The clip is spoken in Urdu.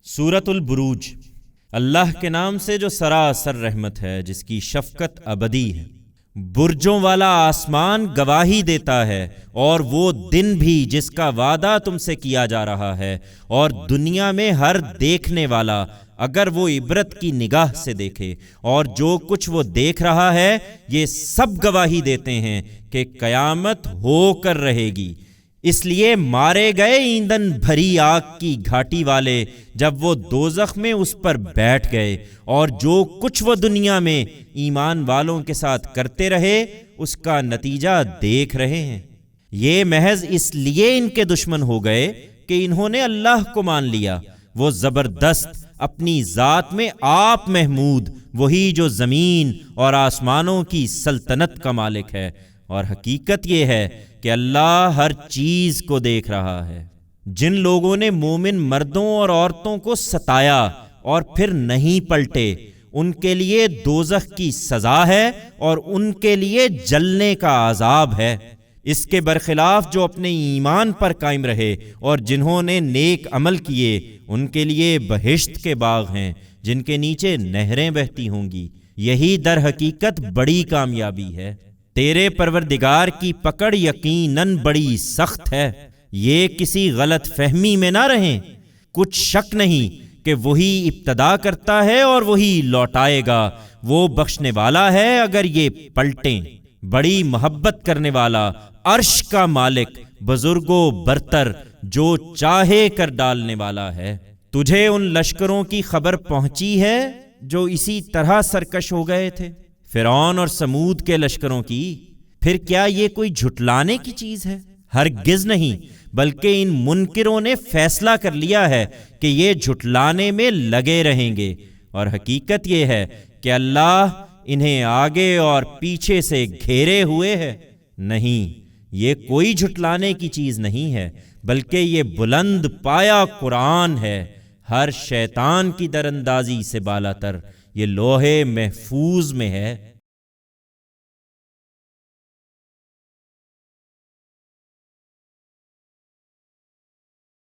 سورۃ البروج۔ اللہ کے نام سے جو سراسر رحمت ہے، جس کی شفقت ابدی ہے۔ برجوں والا آسمان گواہی دیتا ہے، اور وہ دن بھی جس کا وعدہ تم سے کیا جا رہا ہے، اور دنیا میں ہر دیکھنے والا اگر وہ عبرت کی نگاہ سے دیکھے، اور جو کچھ وہ دیکھ رہا ہے یہ سب گواہی دیتے ہیں کہ قیامت ہو کر رہے گی۔ اس لیے مارے گئے ایندھن بھری آگ کی گھاٹی والے جب وہ دوزخ میں اس پر بیٹھ گئے، اور جو کچھ وہ دنیا میں ایمان والوں کے ساتھ کرتے رہے اس کا نتیجہ دیکھ رہے ہیں۔ یہ محض اس لیے ان کے دشمن ہو گئے کہ انہوں نے اللہ کو مان لیا۔ وہ زبردست اپنی ذات میں آپ محمود، وہی جو زمین اور آسمانوں کی سلطنت کا مالک ہے، اور حقیقت یہ ہے کہ اللہ ہر چیز کو دیکھ رہا ہے۔ جن لوگوں نے مومن مردوں اور عورتوں کو ستایا اور پھر نہیں پلٹے، ان کے لیے دوزخ کی سزا ہے اور ان کے لیے جلنے کا عذاب ہے۔ اس کے برخلاف جو اپنے ایمان پر قائم رہے اور جنہوں نے نیک عمل کیے، ان کے لیے بہشت کے باغ ہیں جن کے نیچے نہریں بہتی ہوں گی۔ یہی در حقیقت بڑی کامیابی ہے۔ تیرے پروردگار کی پکڑ یقیناً بڑی سخت ہے۔ یہ کسی غلط فہمی میں نہ رہیں۔ کچھ شک نہیں کہ وہی ابتدا کرتا ہے اور وہی لوٹائے گا۔ وہ بخشنے والا ہے اگر یہ پلٹیں۔ بڑی محبت کرنے والا، عرش کا مالک، بزرگ و برتر، جو چاہے کر ڈالنے والا ہے۔ تجھے ان لشکروں کی خبر پہنچی ہے جو اسی طرح سرکش ہو گئے تھے، فرعون اور سمود کے لشکروں کی؟ پھر کیا یہ کوئی جھٹلانے کی چیز ہے؟ ہرگز نہیں، بلکہ ان منکروں نے فیصلہ کر لیا ہے کہ یہ جھٹلانے میں لگے رہیں گے، اور حقیقت یہ ہے کہ اللہ انہیں آگے اور پیچھے سے گھیرے ہوئے ہے۔ نہیں، یہ کوئی جھٹلانے کی چیز نہیں ہے، بلکہ یہ بلند پایا قرآن ہے، ہر شیطان کی در اندازی سے بالاتر۔ یہ لوح محفوظ میں ہے۔